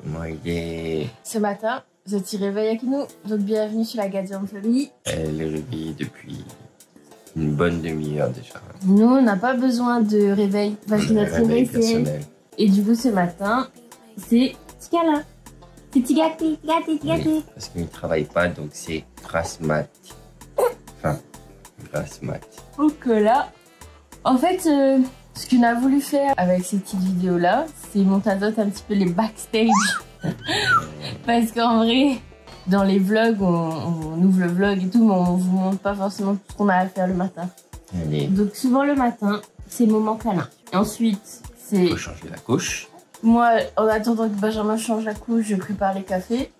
Moi, il est... Ce matin, vous êtes réveillé avec nous, donc bienvenue sur la Gadian Family. Elle est réveillée depuis une bonne demi-heure déjà. Nous, on n'a pas besoin de réveil, parce que notre réveil, c'est... personnel. Et du coup, ce matin, c'est petit câlin. C'est petit gâté, gâté, gâté. Oui, parce qu'il ne travaille pas, donc c'est grasse mat. Enfin, grasse mat. Donc là, en fait, ce qu'on a voulu faire avec ces petites vidéos-là, c'est montrer un petit peu les backstage. Parce qu'en vrai, dans les vlogs, on ouvre le vlog et tout, mais on vous montre pas forcément tout ce qu'on a à faire le matin. Allez. Donc souvent le matin, c'est le moment câlin. Ensuite, c'est... Il faut changer la couche. Moi, en attendant que Benjamin change la couche, je prépare les cafés.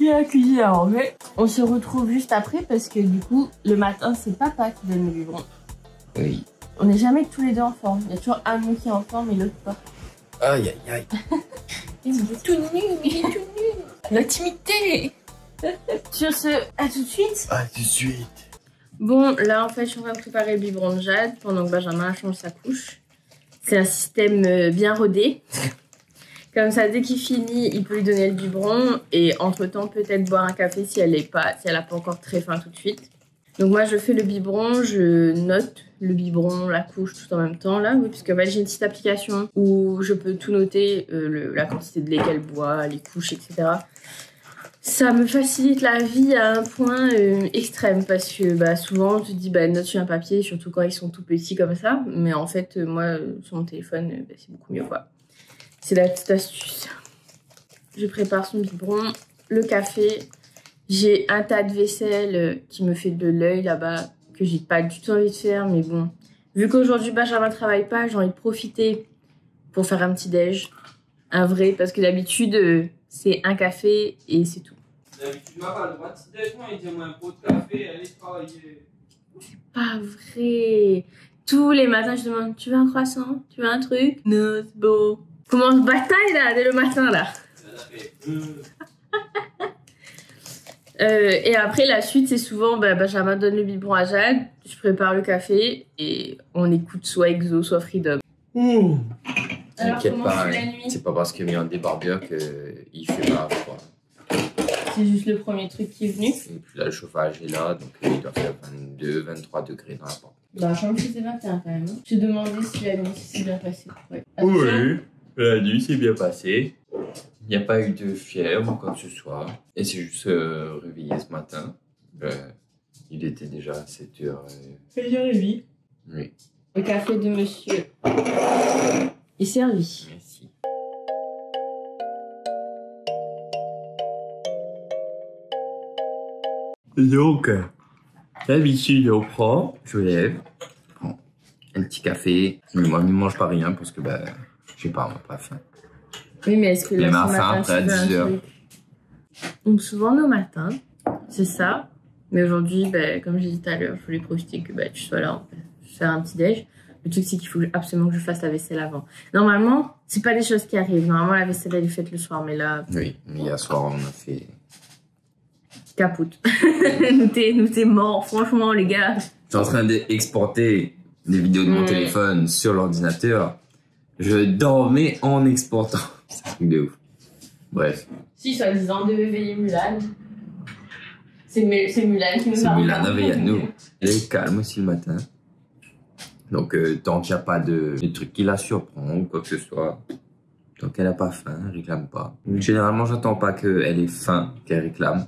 Il y a la cuisine à enlever. On se retrouve juste après parce que du coup, le matin, c'est papa qui donne le biberon. Oui. On n'est jamais tous les deux en forme. Il y a toujours un de nous qui est en forme et l'autre pas. Aïe, aïe, aïe. Il est tout nu, il est tout nu. L'intimité. Sur ce, à tout de suite. À tout de suite. Bon, là, en fait, je suis en train de préparer le biberon de Jade pendant que Benjamin change sa couche. C'est un système bien rodé. Comme ça, dès qu'il finit, il peut lui donner le biberon. Et entre-temps, peut-être boire un café si elle a pas encore très faim tout de suite. Donc moi, je fais le biberon, je note le biberon, la couche, tout en même temps, là. Oui, puisque bah, j'ai une petite application où je peux tout noter, la quantité de lait qu'elle boit, les couches, etc. Ça me facilite la vie à un point extrême parce que bah, souvent on te dit bah, note sur un papier, surtout quand ils sont tout petits comme ça. Mais en fait, moi, sur mon téléphone, bah, c'est beaucoup mieux quoi. C'est la petite astuce. Je prépare son biberon, le café. J'ai un tas de vaisselle qui me fait de l'œil là-bas, que j'ai pas du tout envie de faire. Mais bon, vu qu'aujourd'hui Benjamin travaille pas, j'ai envie de profiter pour faire un petit déj. Un vrai, parce que d'habitude, c'est un café et c'est tout. D'habitude, tu n'as pas le droit de petit déjeuner, il dit moi un pot de café, allez travailler. C'est pas vrai. Tous les matins, je demande, tu veux un croissant? Tu veux un truc? Non, c'est bon. Commence bataille là, dès le matin là. Et après, la suite, c'est souvent, bah, Benjamin donne le biberon à Jade, je prépare le café et on écoute soit Exo, soit Freedom. T'inquiète pas, c'est pas parce qu'il y a un débardeur qu'il fait pas froid. C'est juste le premier truc qui est venu. Et puis là, le chauffage est là, donc il doit faire 22, 23 degrés dans la porte. Bah, je pense que c'est 21 quand même. Je te demandais si la nuit s'est bien passée. Ouais. Oui, la nuit s'est bien passée. Il n'y a pas eu de fièvre ou quoi que ce soit. Et c'est juste réveillé ce matin. Il était déjà 7h. 7h30. Oui. Le café de monsieur est servi. Merci. Donc, d'habitude, on prend, je lève, prends un petit café. Moi, je ne mange pas rien parce que, bah, je sais pas, on n'a pas faim. Oui, mais est-ce que là, mais ma ce faim matin, après à tu veux un 10h. truc? Donc, souvent, nos matins, c'est ça. Mais aujourd'hui, bah, comme j'ai dit tout à l'heure, je voulais profiter que bah, tu sois là, faire un petit déj. Le truc, c'est qu'il faut absolument que je fasse la vaisselle avant. Normalement, c'est pas des choses qui arrivent. Normalement, la vaisselle, elle est faite le soir. Mais là... Oui, mais hier soir, on a fait... Capoute. nous t'es mort, franchement, les gars. Je suis en train d'exporter des vidéos de mon téléphone sur l'ordinateur. Je dormais en exportant. C'est un truc de ouf. Bref. Si, soi-disant, de veiller Mulan. C'est Mulan qui nous C'est parle. Mulan avec nous. Elle est calme aussi le matin. Donc, tant qu'il n'y a pas de trucs qui la surprend ou quoi que ce soit, tant qu'elle n'a pas faim, elle réclame pas. Généralement, j'attends pas qu'elle ait faim, qu'elle réclame.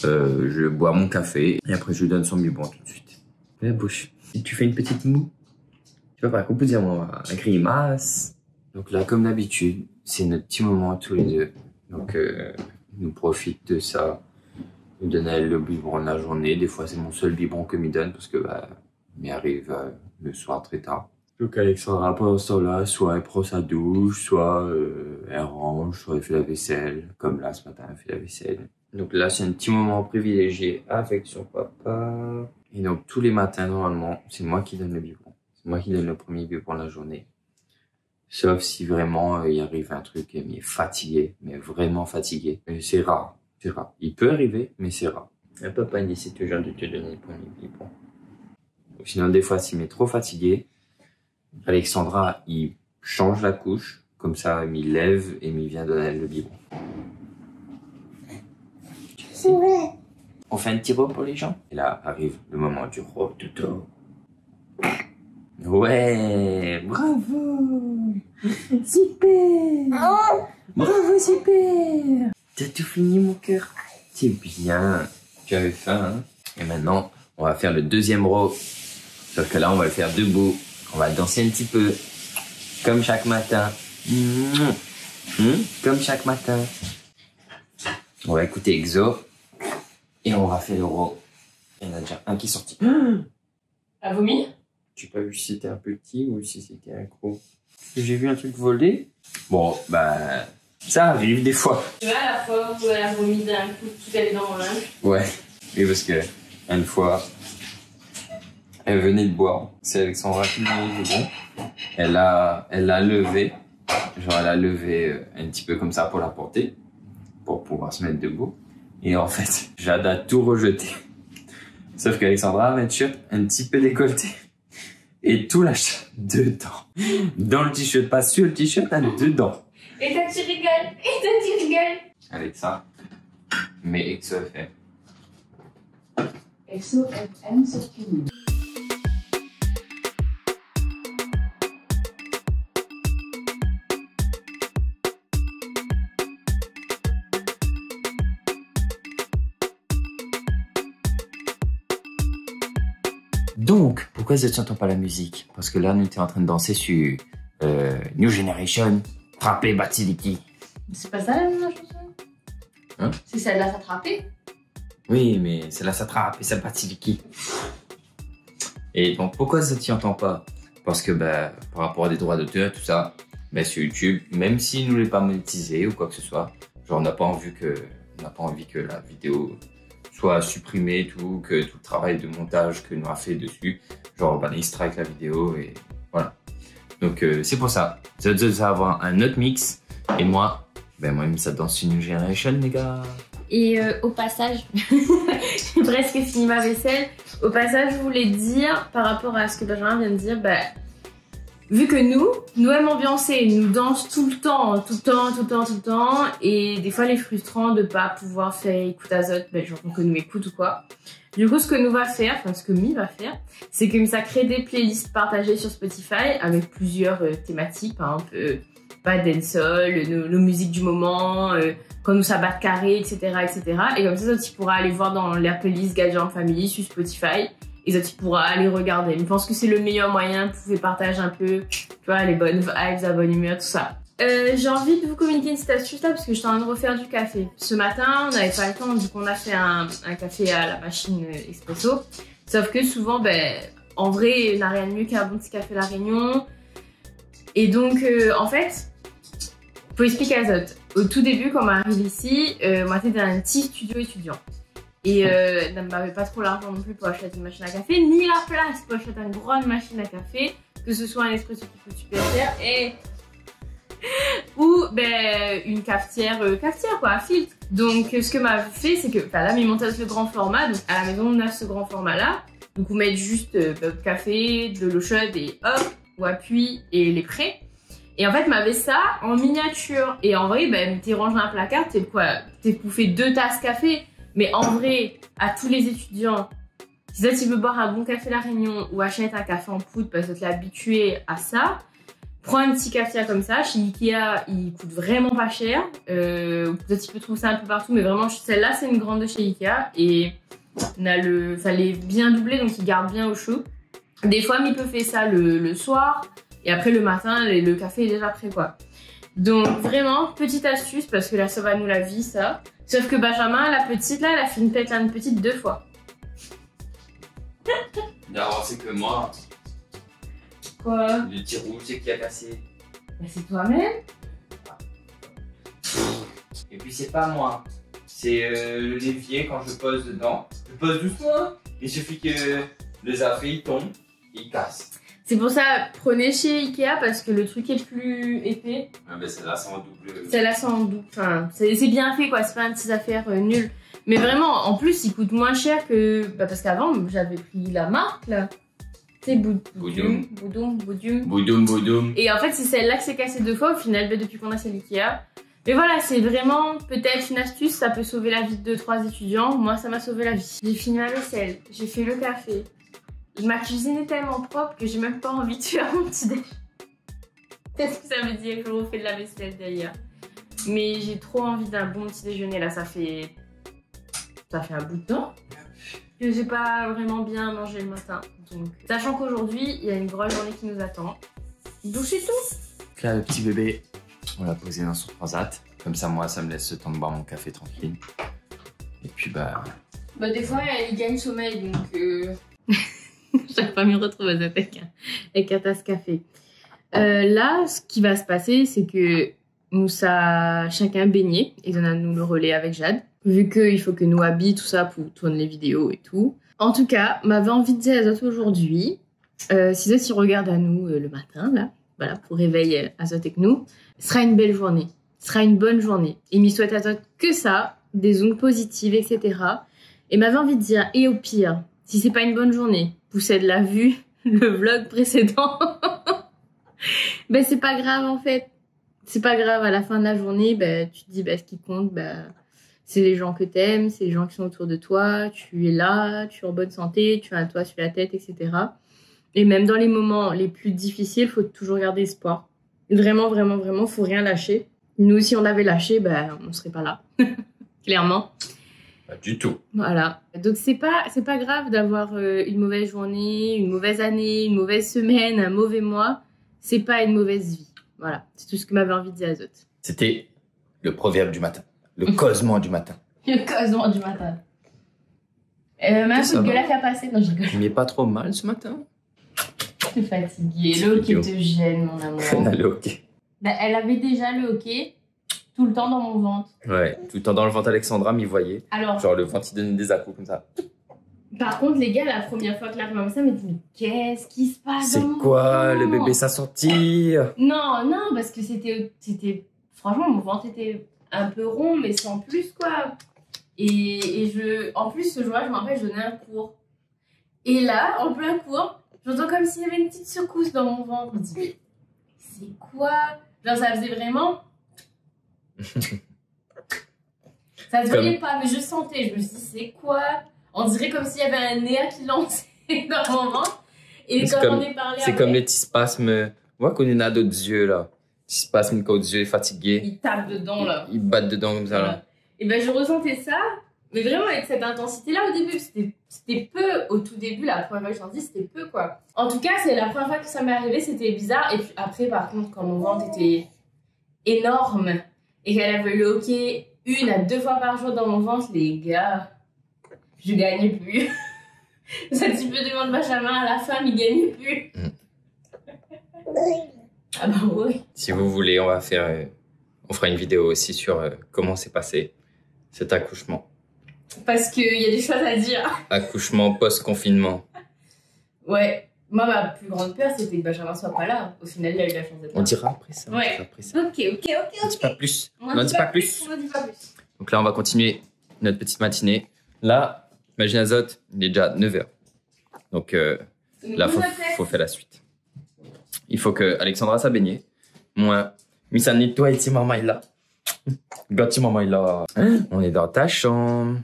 Je bois mon café et après je lui donne son biberon tout de suite. La bouche. Si tu fais une petite moue, tu vois pas qu'on peut dire moi, la grimace. Donc là, comme d'habitude, c'est notre petit moment tous les deux. Donc, nous profite de ça. Nous donne à elle le biberon de la journée. Des fois, c'est mon seul biberon que me donne parce que bah, il arrive le soir très tard. Donc Alexandra, pendant ce temps-là, soit elle prend sa douche, soit elle range, soit elle fait la vaisselle. Comme là, ce matin, elle fait la vaisselle. Donc là, c'est un petit moment privilégié avec son papa. Et donc, tous les matins, normalement, c'est moi qui donne le biberon. C'est moi qui donne le premier biberon de la journée. Sauf si vraiment, il arrive un truc et il est fatigué, mais vraiment fatigué. Mais c'est rare, c'est rare. Il peut arriver, mais c'est rare. Le papa, il décide toujours de te donner le premier biberon. Sinon, des fois, s'il m'est trop fatigué, Alexandra, il change la couche Comme ça, il lève et il vient donner le biberon. Ouais. On fait un petit rôle pour les gens. Et là arrive le moment du rôle tuto. Ouais, bravo. Super. Bravo, super. T'as tout fini, mon cœur. C'est bien. Tu avais faim, hein? Et maintenant, on va faire le deuxième row. Sauf que là, on va le faire debout. On va danser un petit peu. Comme chaque matin. Comme chaque matin. On va écouter EXO. Et on va faire le row. Il y en a déjà un qui est sorti. A vomi? Tu n'as pas vu si c'était un petit ou si c'était un gros. J'ai vu un truc voler. Bon, bah, ça arrive des fois. Tu vois, la fois où elle a vomi d'un coup, tout allait dans mon linge. Ouais, oui, parce que une fois, elle venait de boire. C'est Alexandra qui m'a dit bon. Elle l'a levé. Genre, elle a levé un petit peu comme ça pour la porter. Pour pouvoir se mettre debout. Et en fait, Jade a tout rejeté. Sauf qu'Alexandra avait un t-shirt un petit peu décolleté. Et tout lâche dedans. Dans le t-shirt, pas sur le t-shirt, dedans. Et toi, tu rigoles. Et toi, tu rigoles. Avec ça, mais EXO FM. EXO FM sur TuneIn. Donc, pourquoi je n'entends pas la musique? Parce que là, nous étions en train de danser sur New Generation, Frappé Batsiliki. C'est pas ça la même chanson? Hein? C'est celle-là s'attraper? Oui, mais c'est là ça trappe et ça Batsiliki. Et donc, pourquoi ça t'y entend pas? Parce que bah, par rapport à des droits d'auteur, tout ça, bah, sur YouTube, même s'ils ne voulaient pas monétiser ou quoi que ce soit, genre on n'a pas envie que la vidéo soit supprimée, tout, que tout le travail de montage que nous a fait dessus, genre bah, ils strike la vidéo et voilà. Donc c'est pour ça. Ça doit avoir un autre mix et moi, ben moi ça danse une New Generation les gars. Et au passage, j'ai presque fini ma vaisselle. Au passage, je voulais dire, par rapport à ce que Benjamin vient de dire, bah, vu que nous aimons ambiancer, nous dansons tout le temps, et des fois les frustrant de pas pouvoir faire écoute azote, ben, genre que nous écoute ou quoi. Du coup, ce que nous va faire, enfin ce que Mi va faire, c'est que ça crée des playlists partagées sur Spotify avec plusieurs thématiques, par exemple, pas dancehall, nos musiques du moment, quand nous sabat carré, etc., etc. Et comme ça, tu pourras aller voir dans la playlist Gadget Family sur Spotify. Et ça, tu pourras aller regarder. Je pense que c'est le meilleur moyen. Vous pouvez partager un peu, tu vois, les bonnes vibes, la bonne humeur, tout ça. J'ai envie de vous communiquer une petite astuce là parce que j'étais en train de refaire du café. Ce matin, on n'avait pas le temps, donc on a fait un café à la machine expresso. Sauf que souvent, ben, en vrai, il n'y a rien de mieux qu'un bon petit café La Réunion. Et donc, en fait, faut expliquer à Zot. Au tout début, quand on arrive ici, moi, j'étais dans un petit studio étudiant. Et on n'avait pas trop l'argent non plus pour acheter une machine à café, ni la place pour acheter une grande machine à café, que ce soit un espresso qui coûte super cher, ou ben, une cafetière quoi, à filtre. Donc ce que m'a fait, c'est que là, ils montent le grand format, donc à la maison on a ce grand format là, donc vous mettez juste café, de l'eau chaude et hop, ou appui et les prêts. Et en fait, m'avait ça en miniature. Et en vrai, ben, t'es rangé dans un placard, t'es bouffé 2 tasses café. Mais en vrai, à tous les étudiants, si tu veux boire un bon café La Réunion ou achète un café en poudre parce que tu es habitué à ça, prends un petit cafetière comme ça. Chez Ikea, il coûte vraiment pas cher. Peut-être tu peux trouver ça un peu partout, mais vraiment, celle-là, c'est une grande de chez Ikea. Et on a elle est bien doublée, donc il garde bien au chaud. Des fois, il peut faire ça le soir. Et après, le matin, le café est déjà prêt, quoi. Donc, vraiment, petite astuce, parce que là, ça va nous la vie, ça. Sauf que Benjamin, la petite, là, elle a fait une pète, là, une petite 2 fois. Non, c'est que moi. Quoi? Le petit rouge, c'est qui a cassé. Bah, c'est toi-même. Et puis, c'est pas moi. C'est le levier, quand je pose dedans. Je pose doucement. Il suffit que le zaffé, il tombe, il casse. C'est pour ça, prenez chez Ikea parce que le truc est plus épais. Ah ben celle-là, c'est en double. Celle-là, c'est en double. Enfin, c'est bien fait, quoi. C'est pas une petite affaire nulle. Mais vraiment, en plus, il coûte moins cher que... Bah, parce qu'avant, j'avais pris la marque, là. C'est Boudoum. Boudoum. Boudoum. Et en fait, c'est celle-là que s'est cassée 2 fois au final, depuis qu'on a celle Ikea. Mais voilà, c'est vraiment peut-être une astuce, ça peut sauver la vie de 2-3 étudiants. Moi, ça m'a sauvé la vie. J'ai fini ma vaisselle, j'ai fait le café. Ma cuisine est tellement propre que j'ai même pas envie de faire mon petit déj. Qu'est-ce que ça veut dire que je refais de la vaisselle d'ailleurs? Mais j'ai trop envie d'un bon petit déjeuner là, ça fait un bout de temps que j'ai pas vraiment bien mangé le matin. Donc, sachant qu'aujourd'hui, il y a une grosse journée qui nous attend. Douche et tout. Là, le petit bébé, on l'a posé dans son transat. Comme ça, moi, ça me laisse le temps de boire mon café tranquille. Et puis, bah, des fois, il gagne sommeil, donc... J'arrive pas à me retrouver avec un tasse café. Là, ce qui va se passer, c'est que nous, chacun baigné et donne à nous le relais avec Jade. Vu qu'il faut que nous habille tout ça pour tourner les vidéos et tout. En tout cas, m'avait envie de dire à Azot aujourd'hui, si Azot regarde à nous le matin, là, voilà, pour réveiller Azot avec nous, ce sera une belle journée, ce sera une bonne journée. Et m'y souhaite à Azot que ça, des ondes positives, etc. Et m'avait envie de dire, et au pire, si c'est pas une bonne journée, poussez de la vue, le vlog précédent, ben c'est pas grave en fait. C'est pas grave, à la fin de la journée, tu te dis, ce qui compte, c'est les gens que t'aimes, c'est les gens qui sont autour de toi, tu es là, tu es en bonne santé, tu as un toit sur la tête, etc. Et même dans les moments les plus difficiles, il faut toujours garder espoir. Vraiment, vraiment, vraiment, faut rien lâcher. Nous, si on avait lâché, on serait pas là. Clairement. pas du tout. Voilà. Donc, c'est pas grave d'avoir une mauvaise journée, une mauvaise année, une mauvaise semaine, un mauvais mois. C'est pas une mauvaise vie. Voilà. C'est tout ce que m'avait envie de dire Azot. C'était le proverbe du matin. Le causement du matin. Le causement du matin. Même coup de gueule à faire passer. Non, je rigole. Il m'est pas trop mal ce matin. T'es fatiguée. Le hockey te gêne, mon amour. Le hockey. Elle avait déjà le hockey tout le temps dans mon ventre. Ouais, tout le temps dans le ventre Alexandra m'y voyait. Alors, genre le ventre il donnait des à-coups comme ça. Par contre, les gars, la première fois que la maman ça m'a dit, mais qu'est-ce qui se passe? C'est quoi le bébé ça sortir? Non, parce que c'était. Franchement, mon ventre était un peu rond, mais sans plus, quoi. Et en plus, ce jour-là, je me rappelle, je donnais un cours. Et là, en plein cours, j'entends comme s'il y avait une petite secousse dans mon ventre. Je me dis, mais c'est quoi? Genre, ça faisait vraiment. Ça se voyait pas, mais je sentais. Je me suis dit, c'est quoi? On dirait comme s'il y avait un néa qui lançait dans mon ventre. Et quand on est parlé. C'est comme les petits spasmes. On voit qu'on en a d'autres yeux là. Petits spasmes quand les yeux est fatigué. Ils tapent dedans là. Ils battent dedans comme ça là. Et je ressentais ça, mais vraiment avec cette intensité-là au début. C'était peu au tout début, la première fois que j'en dis, c'était peu quoi. En tout cas, c'est la première fois que ça m'est arrivé, c'était bizarre. Et puis après, par contre, quand mon ventre était énorme et qu'elle avait le hockey 1 à 2 fois par jour dans mon ventre, les gars, je gagnais plus. Ça petit peu de monde Benjamin, à la fin, il gagnait plus. Ah bah oui. Si vous voulez, on fera une vidéo aussi sur comment s'est passé cet accouchement. Parce qu'il y a des choses à dire. Accouchement post-confinement. Ouais. Moi, ma plus grande peur, c'était que Benjamin soit pas là. Au final, il a eu la chance d'être là. On dira après ça. Ouais. On dira après ça. Ok. On dit pas plus. On n'en dit pas plus. Donc là, on va continuer notre petite matinée. Là, imagine Azot, il est déjà 9h. Donc là, faut faire la suite. Il faut que Alexandra s'est baignée. Moi, Missa nettoie et maman est là. Gâti maman est là. On est dans ta chambre.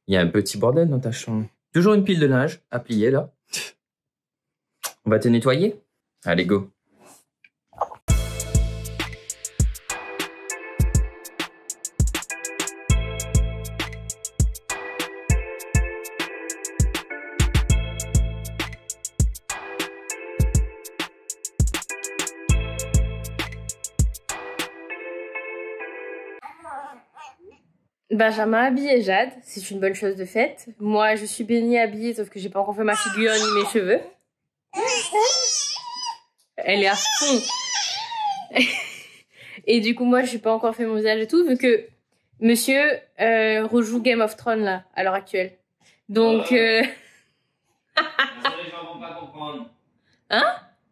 Il y a un petit bordel dans ta chambre. Toujours une pile de linge à plier là. On va te nettoyer. Allez, go. Benjamin a habillé Jade, c'est une bonne chose de faite. Moi, je suis baignée habillée, sauf que j'ai pas encore fait ma figure ni mes cheveux. Elle est à fond. Et du coup, moi, je n'ai pas encore fait mon visage et tout, vu que monsieur rejoue Game of Thrones là, à l'heure actuelle. Donc... Les gens vont pas comprendre. Hein?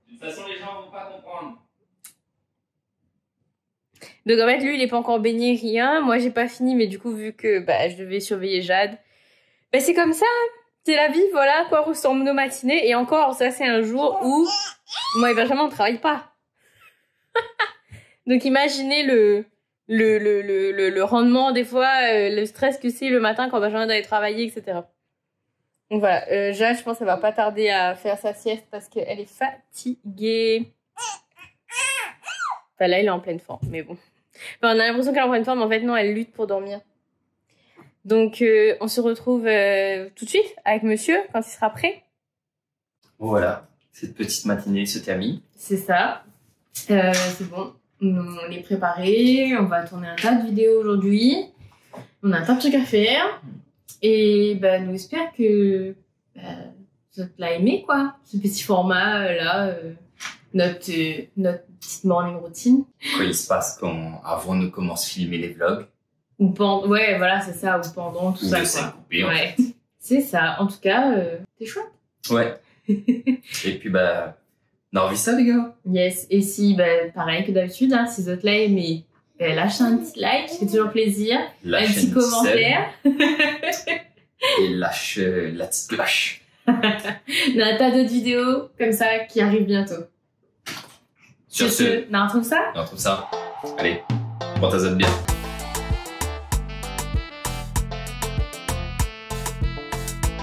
De toute façon, les gens vont pas comprendre. Donc en fait, lui, il est pas encore baigné, rien. Moi, j'ai pas fini, mais du coup, vu que je devais surveiller Jade, c'est comme ça. c'est la vie, voilà à quoi ressemble nos matinées. Et encore, ça c'est un jour où moi et Benjamin on travaille pas. Donc imaginez le rendement des fois, le stress que c'est le matin quand Benjamin doit aller travailler, etc. Donc voilà, Jade, je pense qu'elle va pas tarder à faire sa sieste parce qu'elle est fatiguée. Enfin là, elle est en pleine forme, mais bon. Enfin, on a l'impression qu'elle est en pleine forme, mais en fait non, elle lutte pour dormir. Donc on se retrouve tout de suite avec monsieur quand il sera prêt. Voilà, cette petite matinée se termine. C'est ça. C'est bon. On est préparé, on va tourner un tas de vidéos aujourd'hui. On a un tas de trucs à faire. Et bah, nous espère que vous l'avez aimé, quoi. Ce petit format, là, notre petite morning routine. Quoi il se passe quand avant de commencer à filmer les vlogs. Ou pendant, ouais, voilà, c'est ça, ou pendant, tout ça, quoi. Coupé, ouais. C'est ça. En tout cas, c'est chouette. Ouais. Et puis, bah, on a envie ça, les gars. Yes. Et si, bah, pareil que d'habitude, hein, si vous êtes là aimé, bah, lâchez un petit like, ça fait toujours plaisir. Un petit commentaire. Et lâche la petite cloche. On a un tas d'autres vidéos comme ça qui arrivent bientôt. Sur ce, on retrouve ça. Allez, portez-vous bien.